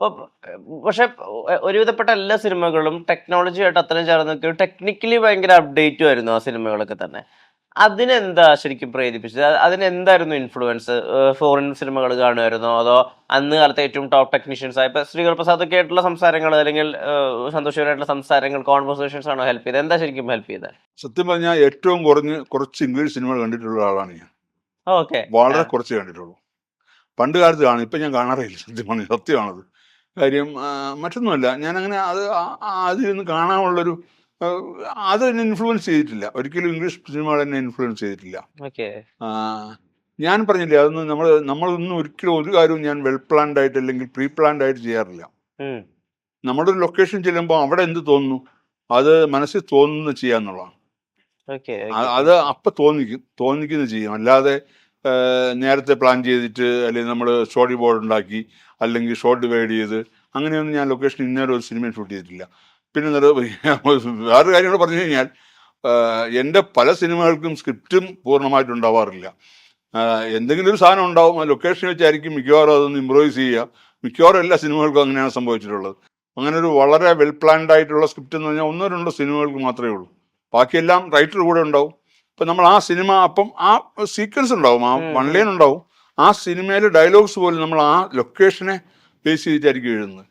അപ്പൊ പക്ഷെ ഒരുവിധപ്പെട്ട എല്ലാ സിനിമകളും ടെക്നോളജിയായിട്ട് അത്രയും ചേർന്ന് നിൽക്കുകയും ടെക്നിക്കലി ഭയങ്കര അപ്ഡേറ്റും ആയിരുന്നു ആ സിനിമകളൊക്കെ തന്നെ. അതിനെന്താ ശരിക്കും പ്രേരിപ്പിച്ചത്? അതിനെന്തായിരുന്നു ഇൻഫ്ലുവൻസ്? ഫോറിൻ സിനിമകൾ കാണുമായിരുന്നോ? അതോ അന്ന് കാലത്തെ ഏറ്റവും ടോപ്പ് ടെക്നീഷ്യൻസ് ആയ ഇപ്പൊ ശ്രീകർ പ്രസാദ് ഒക്കെ ആയിട്ടുള്ള സംസാരങ്ങൾ, അല്ലെങ്കിൽ സന്തോഷ് ശിവനായിട്ടുള്ള സംസാരങ്ങൾ, കോൺവെർസേഷൻസ് ആണോ ഹെൽപ്പ് ചെയ്തത്? എന്താ ശരിക്കും ഹെൽപ്പ് ചെയ്തത്? സത്യം പറഞ്ഞാൽ ഏറ്റവും കുറച്ച് ഇംഗ്ലീഷ് സിനിമകൾ കണ്ടിട്ടുള്ള ആളാണ് ഞാൻ. ഓക്കെ. വളരെ കുറച്ച് കണ്ടിട്ടുള്ളൂ. പണ്ട് കാലത്ത് കാണും, ഇപ്പം ഞാൻ കാണാറില്ല. സത്യം പറഞ്ഞാൽ സത്യമാണത്. കാര്യം മറ്റൊന്നുമല്ല, ഞാനങ്ങനെ അതിൽ നിന്ന് കാണാനുള്ളൊരു അത് എന്നെ ഇൻഫ്ലുവൻസ് ചെയ്തിട്ടില്ല. ഒരിക്കലും ഇംഗ്ലീഷ് സിനിമകൾ എന്നെ ഇൻഫ്ലുവൻസ് ചെയ്തിട്ടില്ല. ഓക്കെ. ഞാൻ പറഞ്ഞില്ലേ, അതൊന്നും നമ്മളൊന്നും ഒരിക്കലും ഒരു കാര്യവും ഞാൻ വെൽ പ്ലാൻഡ് ആയിട്ട് അല്ലെങ്കിൽ പ്രീ പ്ലാൻഡ് ആയിട്ട് ചെയ്യാറില്ല. നമ്മുടെ ഒരു ലൊക്കേഷൻ ചെല്ലുമ്പോൾ അവിടെ എന്ത് തോന്നുന്നു അത് മനസ്സിൽ തോന്നുന്നത് ചെയ്യാന്നുള്ളതാണ്. അത് അപ്പം തോന്നിക്കുന്നത് ചെയ്യും. അല്ലാതെ നേരത്തെ പ്ലാൻ ചെയ്തിട്ട് അല്ലെങ്കിൽ നമ്മൾ സ്റ്റോറി ബോർഡ് ഉണ്ടാക്കി അല്ലെങ്കിൽ ഷോർട്ട് ഡിവൈഡ് ചെയ്ത് അങ്ങനെയൊന്നും ഞാൻ ലൊക്കേഷൻ ഇന്നൊരു സിനിമയും ഷൂട്ട് ചെയ്തിട്ടില്ല. പിന്നെ വേറൊരു കാര്യം കൂടെ പറഞ്ഞു കഴിഞ്ഞാൽ, എൻ്റെ പല സിനിമകൾക്കും സ്ക്രിപ്റ്റും പൂർണ്ണമായിട്ടുണ്ടാവാറില്ല. എന്തെങ്കിലും ഒരു സാധനം ഉണ്ടാവും, ആ ലൊക്കേഷൻ വെച്ചായിരിക്കും മിക്കവാറും അതൊന്ന് ഇംപ്രൂവൈസ് ചെയ്യുക. മിക്കവാറും എല്ലാ സിനിമകൾക്കും അങ്ങനെയാണ് സംഭവിച്ചിട്ടുള്ളത്. അങ്ങനെ ഒരു വളരെ വെൽ പ്ലാൻഡ് ആയിട്ടുള്ള സ്ക്രിപ്റ്റ് എന്ന് പറഞ്ഞാൽ 1-2 സിനിമകൾക്ക് മാത്രമേ ഉള്ളൂ. ബാക്കിയെല്ലാം റൈറ്റർ കൂടെ ഉണ്ടാവും. ഇപ്പം നമ്മൾ ആ സിനിമ അപ്പം ആ സീക്വൻസ് ഉണ്ടാവും, ആ വൺ ലൈൻ ഉണ്ടാവും. ആ സിനിമയിലെ ഡയലോഗ്സ് പോലും നമ്മൾ ആ ലൊക്കേഷനെ ബേസ് ചെയ്തിട്ടായിരിക്കും എഴുതുന്നത്.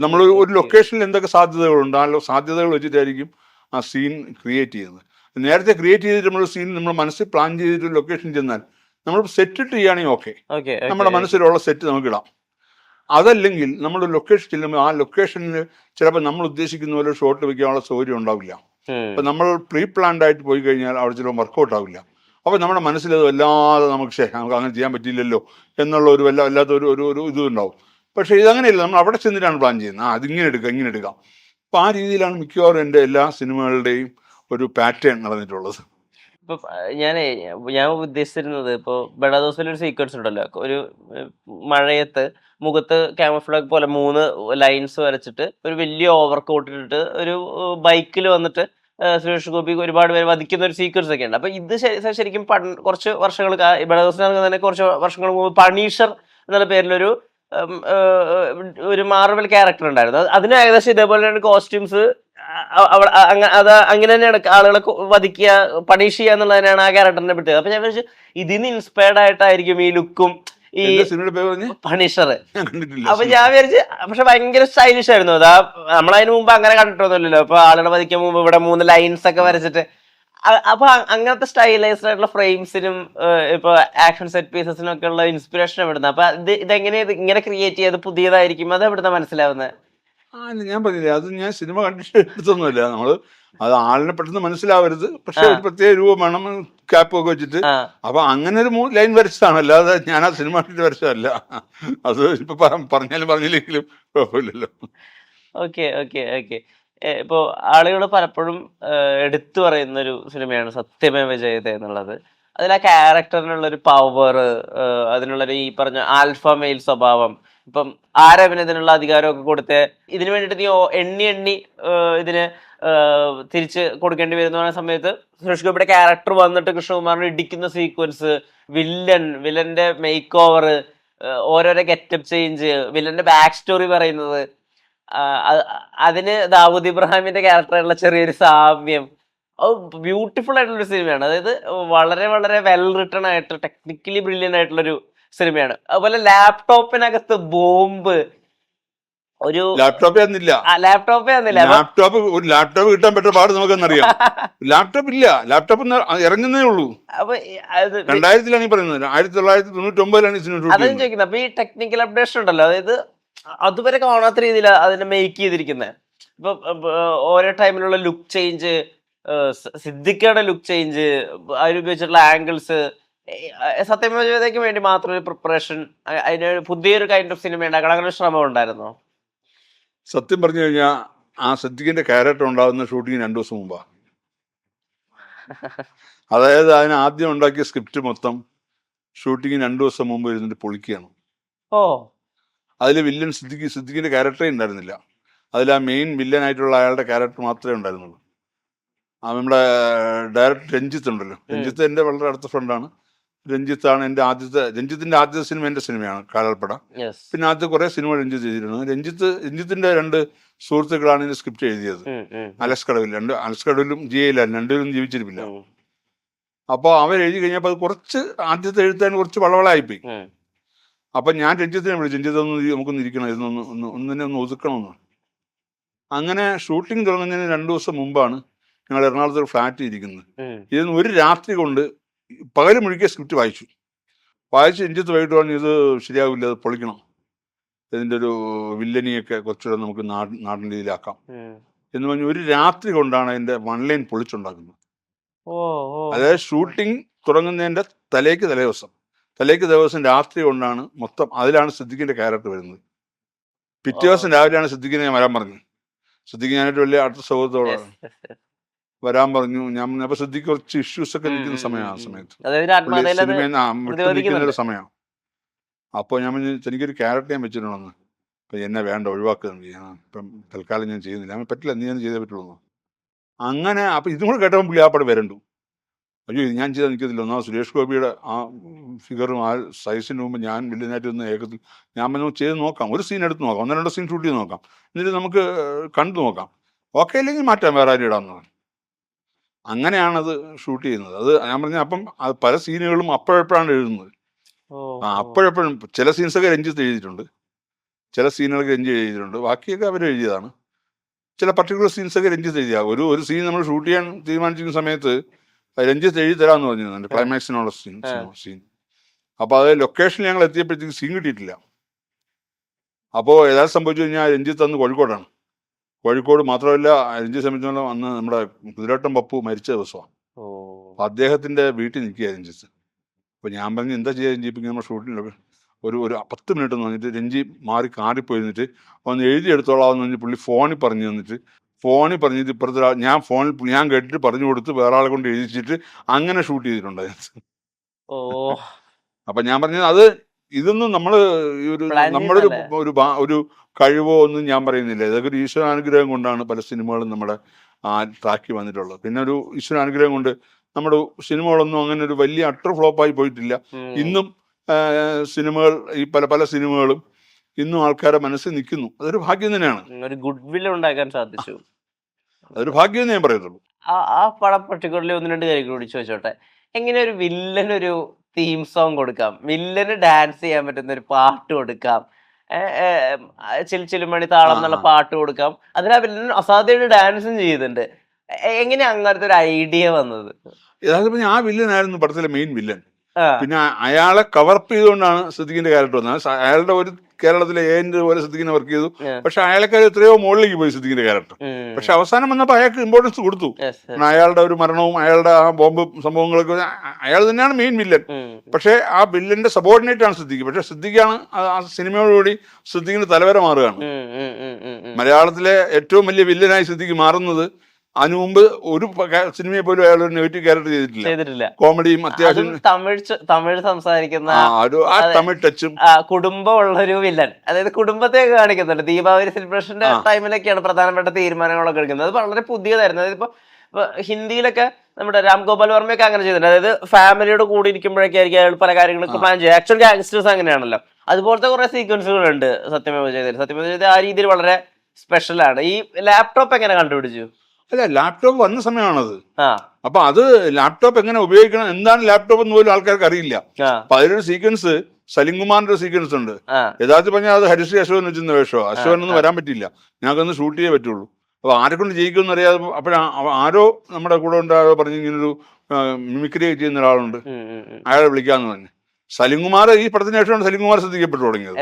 നമ്മൾ ഒരു ലൊക്കേഷനിൽ എന്തൊക്കെ സാധ്യതകളുണ്ട്, ആ സാധ്യതകൾ വെച്ചിട്ടായിരിക്കും ആ സീൻ ക്രിയേറ്റ് ചെയ്യുന്നത്. നേരത്തെ ക്രിയേറ്റ് ചെയ്തിട്ട് നമ്മൾ സീൻ നമ്മൾ മനസ്സിൽ പ്ലാൻ ചെയ്തിട്ട് ലൊക്കേഷൻ ചെന്നാൽ നമ്മൾ സെറ്റ് ഇട്ട് ചെയ്യുകയാണെങ്കിൽ ഓക്കെ, നമ്മുടെ മനസ്സിലുള്ള സെറ്റ് നമുക്ക് ഇടാം. അതല്ലെങ്കിൽ നമ്മൾ ലൊക്കേഷൻ ചെല്ലുമ്പോൾ ആ ലൊക്കേഷനിൽ ചിലപ്പോൾ നമ്മൾ ഉദ്ദേശിക്കുന്ന പോലെ ഷോട്ട് വെക്കാനുള്ള സൗകര്യം ഉണ്ടാവില്ല. അപ്പം നമ്മൾ പ്രീ പ്ലാൻഡ് ആയിട്ട് പോയി കഴിഞ്ഞാൽ അവിടെ ചിലപ്പോൾ വർക്കൗട്ട് ആവില്ല. അപ്പം നമ്മുടെ മനസ്സിലത് വല്ലാതെ നമുക്ക് അങ്ങനെ ചെയ്യാൻ പറ്റിയില്ലല്ലോ എന്നുള്ള ഒരു വല്ലാത്തൊരു ഒരു ഇതുണ്ടാവും. പക്ഷേ ഇതങ്ങനെയല്ല, നമ്മൾ അവിടെ ചെന്നിട്ടാണ് പ്ലാൻ ചെയ്യുന്നത്. അതിങ്ങനെ എടുക്കാം, ഇങ്ങനെ എടുക്കാം. അപ്പം ആ രീതിയിലാണ് മിക്കവാറും എൻ്റെ എല്ലാ സിനിമകളുടെയും ഒരു പാറ്റേൺ നടന്നിട്ടുള്ളത്. ഇപ്പൊ ഞാൻ ഉദ്ദേശിച്ചിരുന്നത്, ഇപ്പൊ ബഡാദോസിൽ ഒരു സീക്വൻസ് ഉണ്ടല്ലോ, ഒരു മഴയത്ത് മുഖത്ത് ക്യാമഫ്ലാഗ് പോലെ 3 ലൈൻസ് വരച്ചിട്ട് ഒരു വലിയ ഓവർ കോട്ട് ഇട്ടിട്ട് ഒരു ബൈക്കിൽ വന്നിട്ട് സുരേഷ് ഗോപി ഒരുപാട് പേര് വധിക്കുന്ന ഒരു സീക്വൻസ് ഒക്കെ ഉണ്ട്. അപ്പൊ ഇത് ശരിക്കും കുറച്ച് വർഷങ്ങൾ ബഡാദോസിന് തന്നെ കുറച്ച് വർഷങ്ങൾ മുമ്പ് പണീഷർ എന്നുള്ള പേരിലൊരു ഒരു മാർവൽ ക്യാരക്ടർ ഉണ്ടായിരുന്നു. അതിന് ഏകദേശം ഇതേപോലെ കോസ്റ്റ്യൂംസ് അത് അങ്ങനെ തന്നെയാണ് ആളുകളെ വധിക്കുക, പണിഷ് ചെയ്യുക എന്നുള്ളതിനാണ് ആ ക്യാരക്ടറിനെ പ്രത്യേകത. അപ്പൊ ഞാൻ വിചാരിച്ചു ഇതിന് ഇൻസ്പയർഡ് ആയിട്ടായിരിക്കും ഈ ലുക്കും ഈ പണിഷർ. അപ്പൊ ഞാൻ വിചാരിച്ചു, പക്ഷെ ഭയങ്കര സ്റ്റൈലിഷ് ആയിരുന്നു അത്. നമ്മളതിന് മുമ്പ് അങ്ങനെ കണ്ടിട്ടൊന്നുമില്ലല്ലോ. ഇപ്പൊ ആളുകളെ വധിക്കാൻ മുമ്പ് ഇവിടെ 3 ലൈൻസ് ഒക്കെ വരച്ചിട്ട്. അപ്പൊ അങ്ങനത്തെ സ്റ്റൈലൈസ്ഡ് ആയിട്ടുള്ള ഫ്രെയിംസിനും ഇപ്പൊ ആക്ഷൻ സെറ്റ് പീസസിനും ഒക്കെ ഉള്ള ഇൻസ്പിറേഷൻ എവിടുന്ന? അപ്പൊ ഇതെങ്ങനെ ഇങ്ങനെ ക്രിയേറ്റ് ചെയ്ത് പുതിയതായിരിക്കും, അത് എവിടുന്ന മനസ്സിലാവുന്നത്? ഞാൻ പറഞ്ഞില്ലേ, അത് ഞാൻ സിനിമ കണ്ടിട്ട് എടുത്തൊന്നുമില്ല. അത് ആളിനെ പെട്ടെന്ന് മനസ്സിലാവരുത്, പക്ഷെ ഒരു പ്രത്യേക രൂപം വേണം, ക്യാപ്പ് ഒക്കെ വെച്ചിട്ട്. അപ്പൊ അങ്ങനെ ഒരു ലൈൻ വരച്ചതാണ്, അല്ലാതെ ഞാൻ ആ സിനിമ കണ്ടിട്ട് വരച്ചതല്ല. അത് ഇപ്പൊ പറഞ്ഞില്ലെങ്കിലും കുഴപ്പമില്ലല്ലോ. ഓക്കെ. ഇപ്പോ ആളുകൾ പലപ്പോഴും എടുത്തു പറയുന്ന ഒരു സിനിമയാണ് സത്യമേവ ജയതേ എന്നുള്ളത്. അതിൽ ആ ക്യാരക്ടറിനുള്ള ഒരു പവർ, അതിനുള്ളൊരു ഈ പറഞ്ഞ ആൽഫ മെയിൽ സ്വഭാവം, ഇപ്പം ഇതിനുള്ള അധികാരമൊക്കെ കൊടുത്ത് ഇതിനു വേണ്ടിയിട്ട് നീ എണ്ണി ഇതിന് തിരിച്ച് കൊടുക്കേണ്ടി വരുന്ന സമയത്ത് സുരേഷ് ഗോപിയുടെ ക്യാരക്ടർ വന്നിട്ട് കൃഷ്ണകുമാറിനെ ഇടിക്കുന്ന സീക്വൻസ്, വില്ലന്റെ മേക്ക് ഓവർ, ഓരോരോ ഗെറ്റപ്പ് ചേഞ്ച്, വില്ലന്റെ ബാക്ക് സ്റ്റോറി പറയുന്നത്, അതിന് ദാവൂദ് ഇബ്രാഹിമിന്റെ ക്യാരക്ടറുള്ള ചെറിയൊരു സാമ്യം, ബ്യൂട്ടിഫുൾ ആയിട്ടുള്ള ഒരു സിനിമയാണ്. അതായത് വളരെ വളരെ വെൽ റിട്ടൺ ആയിട്ട് ടെക്നിക്കലി ബ്രില്യൻ്റ് ആയിട്ടുള്ളൊരു സിനിമയാണ്. അതുപോലെ ലാപ്ടോപ്പിനകത്ത് ബോംബ്, ഒരു ലാപ്ടോപ്പ് തന്നില്ല. ഒരു ലാപ്ടോപ്പ് കിട്ടാൻ പറ്റുന്ന പാട് നമുക്കെന്നറിയാം. ലാപ്ടോപ്പ് ഇല്ല, ലാപ്ടോപ്പ് ഇറങ്ങുന്നേ ഉള്ളൂ. അപ്പൊ 2000-ലാണ് ഈ പറയുന്നത്. 1999-ലാണ് ചോദിക്കുന്നത്. അപ്പൊ ഈ ടെക്നിക്കൽ അപ്ഡേഷൻ ഉണ്ടല്ലോ, അതായത് അതുവരെ കാണാത്ത രീതിയിൽ അതിനെ മേക്ക് ചെയ്തിരിക്കുന്നത്. ഇപ്പൊ ഓരോ ടൈമിലുള്ള ലുക്ക് ചേഞ്ച്, സിദ്ദിഖയുടെ ലുക്ക് ചേഞ്ച്, അതിലുപയോഗിച്ചിട്ടുള്ള ആംഗിൾസ്, സത്യമേവയ്ക്ക് വേണ്ടി മാത്രം ഒരു പ്രിപ്പറേഷൻ, അതിന് പുതിയൊരു കൈൻഡ് ഓഫ് സിനിമ ഉണ്ടാക്കണം, അങ്ങനെ ഒരു ശ്രമം ഉണ്ടായിരുന്നോ? സത്യം പറഞ്ഞു കഴിഞ്ഞാൽ ആ സിദ്ദിഖിന്റെ ക്യാരക്ടർ ഉണ്ടാകുന്ന ഷൂട്ടിങ് 2 ദിവസം മുമ്പാ. അതായത് അതിന് ആദ്യം ഉണ്ടാക്കിയ സ്ക്രിപ്റ്റ് മൊത്തം ഷൂട്ടിങ് 2 ദിവസം മുമ്പ് ഇരുന്നിട്ട് പൊളിക്കുകയാണ്. അതിൽ വില്ലൻ സിദ്ദിഖിന്റെ ക്യാരക്ടറേ ഉണ്ടായിരുന്നില്ല. അതിൽ ആ മെയിൻ വില്ലനായിട്ടുള്ള അയാളുടെ ക്യാരക്ടർ മാത്രമേ ഉണ്ടായിരുന്നുള്ളൂ. നമ്മുടെ ഡയറക്ടർ രഞ്ജിത്ത് ഉണ്ടല്ലോ, രഞ്ജിത്ത് എൻ്റെ വളരെ അടുത്ത ഫ്രണ്ടാണ്. രഞ്ജിത്താണ് എൻ്റെ രഞ്ജിത്തിന്റെ ആദ്യത്തെ സിനിമ എൻ്റെ സിനിമയാണ് കാലാൾപ്പട. യെസ്. പിന്നെ ആദ്യത്തെ കുറേ സിനിമ രഞ്ജിത്ത് ചെയ്തിരുന്നു. രഞ്ജിത്തിന്റെ 2 സുഹൃത്തുക്കളാണ് ഇതിന്റെ സ്ക്രിപ്റ്റ് എഴുതിയത്. അലക്സ് കടവിലും ജിയയിലായിരുന്നു, രണ്ടുപേരും ജീവിച്ചിരിപ്പില്ല. അപ്പോൾ അവരെഴുതി കഴിഞ്ഞപ്പോൾ അത് കുറച്ച് ആദ്യത്തെ എഴുത്താൻ കുറച്ച് വളവളായിപ്പോയി. അപ്പം ഞാൻ രഞ്ജിത്തിനെ വിളിച്ചു, രഞ്ജിത്ത് നമുക്കൊന്ന് ഇരിക്കണം, ഒന്ന് ഒതുക്കണമെന്ന്. അങ്ങനെ ഷൂട്ടിംഗ് തുടങ്ങുന്നതിന് 2 ദിവസം മുമ്പാണ് ഞങ്ങൾ എറണാകുളത്ത് ഒരു ഫ്ലാറ്റ് ഇരിക്കുന്നത്. ഇതിന് ഒരു രാത്രി കൊണ്ട് പകല് മുഴുക്കിയ സ്ക്രിപ്റ്റ് വായിച്ചു രഞ്ജിത്ത് വൈകിട്ട് പറഞ്ഞു, ഇത് ശരിയാവില്ല, അത് പൊളിക്കണം, ഇതിൻ്റെ ഒരു വില്ലനിയൊക്കെ കുറച്ചുകൂടെ നമുക്ക് നാടൻ രീതിയിലാക്കാം എന്ന് പറഞ്ഞ് ഒരു രാത്രി കൊണ്ടാണ് അതിൻ്റെ 1 ലൈൻ പൊളിച്ചുണ്ടാക്കുന്നത്. അതായത് ഷൂട്ടിംഗ് തുടങ്ങുന്നതിൻ്റെ തലേക്ക് ദിവസം രാത്രി കൊണ്ടാണ് മൊത്തം. അതിലാണ് സിദ്ദിഖിന്റെ ക്യാരക്ടർ വരുന്നത്. പിറ്റേ ദിവസം രാവിലെയാണ് സിദ്ദിഖിനെ ഞാൻ വരാൻ പറഞ്ഞു. സിദ്ദിഖ് ഞാനായിട്ട് വലിയ അടുത്ത സൗഹൃദത്തോടെ വരാൻ പറഞ്ഞു. ഞാൻ അപ്പൊ സിദ്ദിഖ് കുറച്ച് ഇഷ്യൂസ് ഒക്കെ നിൽക്കുന്ന സമയമാണ്. ആ സമയത്ത് സിനിമ സമയമാണ്. അപ്പോൾ ഞാൻ പറഞ്ഞു, എനിക്കൊരു ക്യാരക്ടർ ഞാൻ വെച്ചിട്ടുണ്ടെന്ന്. അപ്പം എന്നെ വേണ്ട, ഒഴിവാക്കുന്നത്, ഇപ്പം തൽക്കാലം ഞാൻ ചെയ്യുന്നില്ല. പറ്റില്ല, നീ ഞാൻ ചെയ്തേ പറ്റുള്ളൂ. അങ്ങനെ അപ്പം ഇതും കൂടെ കേട്ടപ്പോൾ പുള്ളി ആ പടം വരണ്ടു. അയ്യോ, ഇത് ഞാൻ ചെയ്താൽ നിൽക്കത്തില്ല. എന്നാൽ സുരേഷ് ഗോപിയുടെ ആ ഫിഗറും ആ സൈസിന് മുമ്പ് ഞാൻ വില്ലനായിട്ട് ഒന്ന് ഏകത്തിൽ ഞാൻ പറഞ്ഞു ചെയ്ത് നോക്കാം, ഒരു സീൻ എടുത്ത് നോക്കാം, 1-2 സീൻ ഷൂട്ട് ചെയ്ത് നോക്കാം, എന്നിട്ട് നമുക്ക് കണ്ടു നോക്കാം, ഓക്കെ അല്ലെങ്കിൽ മാറ്റാം, വേറെ ആരും ഇടാമെന്ന് പറഞ്ഞു. അങ്ങനെയാണത് ഷൂട്ട് ചെയ്യുന്നത്. അത് ഞാൻ പറഞ്ഞ അപ്പം അത് പല സീനുകളും അപ്പോഴെപ്പോഴാണ് എഴുതുന്നത്. അപ്പോഴെപ്പോഴും ചില സീൻസൊക്കെ രഞ്ജിത്ത് എഴുതിയിട്ടുണ്ട്, ചില സീനുകളൊക്കെ രഞ്ജിത്ത് എഴുതിയിട്ടുണ്ട്, ബാക്കിയൊക്കെ അവർ എഴുതിയതാണ്. ചില പർട്ടിക്കുലർ സീൻസൊക്കെ രഞ്ജിത്ത് എഴുതിയ ഒരു സീൻ നമ്മൾ ഷൂട്ട് ചെയ്യാൻ തീരുമാനിച്ചിരിക്കുന്ന സമയത്ത് രഞ്ജിത്ത് എഴുതി തരാമെന്ന് പറഞ്ഞിരുന്നു, ക്ലൈമാക്സിനുള്ള സീൻ. അപ്പോൾ അത് ലൊക്കേഷനിൽ ഞങ്ങൾ എത്തിയപ്പോഴത്തേക്ക് സീൻ കിട്ടിയിട്ടില്ല. അപ്പോൾ ഏതായാലും സംഭവിച്ചു കഴിഞ്ഞാൽ രഞ്ജിത്ത് അന്ന് കോഴിക്കോടാണ്. കോഴിക്കോട് മാത്രമല്ല, രഞ്ജിത്ത് സംബന്ധിച്ചിടത്തോളം അന്ന് നമ്മുടെ കുതിരവട്ടം പപ്പു മരിച്ച ദിവസമാണ്. അപ്പം അദ്ദേഹത്തിൻ്റെ വീട്ടിൽ നിൽക്കുക രഞ്ജിത്ത്. അപ്പോൾ ഞാൻ പറഞ്ഞു, എന്താ ചെയ്യുക രഞ്ജിപ്പിക്കുക, നമ്മുടെ ഷൂട്ടിങ്ങിലൊക്കെ ഒരു 10 മിനിറ്റ് എന്ന് പറഞ്ഞിട്ട് രഞ്ജി മാറി കാറിപ്പോയിരുന്നിട്ട് ഒന്ന് എഴുതിയെടുത്തോളാമെന്ന് പറഞ്ഞ് പുള്ളി ഫോണിൽ പറഞ്ഞിട്ട് ഇപ്പുറത്തെ ഞാൻ കേട്ടിട്ട് പറഞ്ഞു കൊടുത്ത് വേറെ ആളെ കൊണ്ട് എഴുതിച്ചിട്ട് അങ്ങനെ ഷൂട്ട് ചെയ്തിട്ടുണ്ട്. അപ്പൊ ഞാൻ പറഞ്ഞത് അത് ഇതൊന്നും നമ്മുടെ ഒരു കഴിവോ ഒന്നും ഞാൻ പറയുന്നില്ല. ഇതൊക്കെ ഒരു ഈശ്വരാനുഗ്രഹം കൊണ്ടാണ് പല സിനിമകളും നമ്മുടെ ട്രാക്കിൽ വന്നിട്ടുള്ളത്. പിന്നെ ഒരു ഈശ്വരാനുഗ്രഹം കൊണ്ട് നമ്മുടെ സിനിമകളൊന്നും അങ്ങനെ ഒരു വലിയ അട്ടർ ഫ്ലോപ്പായി പോയിട്ടില്ല. ഇന്നും സിനിമകൾ, ഈ പല സിനിമകളും ഇന്നും ആൾക്കാരെ മനസ്സിൽ നിൽക്കുന്നു. അതൊരു ഭാഗ്യം തന്നെയാണ്. ഒരു ഗുഡ് വിൽ ഉണ്ടാക്കാൻ സാധിച്ചു. അതൊരു ഭാഗ്യം എന്ന് ഞാൻ പറയത്തുള്ളൂ. ആ പടം പർട്ടിക്കുലർലി 1-2 കാര്യം കൂടി ചോദിച്ചോട്ടെ. എങ്ങനെ ഒരു വില്ലനൊരു തീം സോങ് കൊടുക്കാം, വില്ലന് ഡാൻസ് ചെയ്യാൻ പറ്റുന്ന ഒരു പാട്ട് കൊടുക്കാം, ചിൽമണി താളം എന്നുള്ള പാട്ട് കൊടുക്കാം, അതിൽ ആ വില്ലൻ അസാധ്യമായിട്ട് ഡാൻസും ചെയ്യുന്നുണ്ട്. എങ്ങനെ അങ്ങനത്തെ ഒരു ഐഡിയ വന്നത്? യഥാർത്ഥത്തിൽ ആ വില്ലനായിരുന്നു പടത്തിലെ മെയിൻ വില്ലൻ. പിന്നെ അയാളെ കവർപ്പ് ചെയ്തുകൊണ്ടാണ് സിദ്ദിഖിന്റെ ക്യാരക്ടർ വന്നത്. അയാളുടെ ഒരു കേരളത്തിലെ ഏജന്റ് പോലെ സിദ്ദിഖിനെ വർക്ക് ചെയ്തു. പക്ഷെ അയാളെക്കാൾ എത്രയോ മുകളിലേക്ക് പോയി സിദ്ദിഖിന്റെ ക്യാരക്ടർ. പക്ഷെ അവസാനം വന്നപ്പോൾ അയാൾക്ക് ഇമ്പോർട്ടൻസ് കൊടുത്തു. അയാളുടെ ഒരു മരണവും അയാളുടെ ആ ബോംബ് സംഭവങ്ങളൊക്കെ അയാൾ തന്നെയാണ് മെയിൻ വില്ലൻ. പക്ഷെ ആ വില്ലന്റെ സബോർഡിനേറ്റ് ആണ് സിദ്ദിഖ്. പക്ഷെ സിദ്ദിഖാണ് ആ സിനിമയോടുകൂടി സിദ്ദിഖിന്റെ തലവര മാറുകയാണ്. മലയാളത്തിലെ ഏറ്റവും വലിയ വില്ലനായി സിദ്ദിഖ് മാറുന്നത്. അതിനു മുമ്പ് ഒരു സിനിമയെ പോലും അയാൾ ഒരു നെഗറ്റീവ് ക്യാരക്ടർ ചെയ്തിട്ടില്ല. കോമഡിയും അത്യാവശ്യം തമിഴ് സംസാരിക്കുന്ന തമിഴ് ടച്ചും കുടുംബമുള്ള ഒരു വില്ലൻ, അതായത് കുടുംബത്തെ കാണിക്കുന്നുണ്ട്. ദീപാവലി സെലിബ്രേഷന്റെ ടൈമിലൊക്കെയാണ് പ്രധാനപ്പെട്ട തീരുമാനങ്ങളൊക്കെ എടുക്കുന്നത്. അത് വളരെ പുതിയതായിരുന്നു. അതായത് ഇപ്പൊ ഹിന്ദിയിലൊക്കെ നമ്മുടെ രാം ഗോപാൽ വർമ്മയൊക്കെ അങ്ങനെ ചെയ്തിട്ടുണ്ട്. അതായത് ഫാമിലിയോട് കൂടി ഇരിക്കുമ്പോഴൊക്കെ ആയിരിക്കും അയാൾ പല കാര്യങ്ങളൊക്കെ പ്ലാൻ ചെയ്യുക. ആക്ച്വൽ ഗാങ്സ്റ്റേഴ്സ് അങ്ങനെയാണല്ലോ. അതുപോലത്തെ കുറെ സീക്വൻസുകളുണ്ട് സത്യമേവ ജയതേ. ആ രീതിയിൽ വളരെ സ്പെഷ്യലാണ്. ഈ ലാപ്ടോപ്പ് എങ്ങനെ കണ്ടുപിടിച്ചു? അല്ല, ലാപ്ടോപ്പ് വന്ന സമയമാണത്. അപ്പൊ അത് ലാപ്ടോപ്പ് എങ്ങനെ ഉപയോഗിക്കണം, എന്താണ് ലാപ്ടോപ്പ് എന്ന് പോലും ആൾക്കാർക്ക് അറിയില്ല. അപ്പൊ അതിലൊരു സീക്വൻസ്, സലിംകുമാറിന്റെ ഒരു സീക്വൻസ് ഉണ്ട്. യഥാർത്ഥത്തിൽ പറഞ്ഞാൽ അത് ഹരിശ്രീ അശോകൻ വെച്ചിരുന്ന വേഷമോ. അശോകനൊന്നും വരാൻ പറ്റില്ല, ഞങ്ങൾക്കൊന്ന് ഷൂട്ട് ചെയ്യേ പറ്റുള്ളൂ. അപ്പൊ ആരെ കൊണ്ട് ജയിക്കുമെന്ന് അറിയാതെ ആരോ നമ്മുടെ കൂടെ ഉണ്ടാരോ പറഞ്ഞ് ഇങ്ങനൊരു മിമിക്രി ചെയ്യുന്ന ഒരാളുണ്ട്, അയാളെ വിളിക്കാന്ന് പറഞ്ഞു. സലിംകുമാർ ഈ പടത്തിന് ശേഷമാണ് സലിംകുമാർ ശ്രദ്ധിക്കപ്പെട്ടു തുടങ്ങിയത്.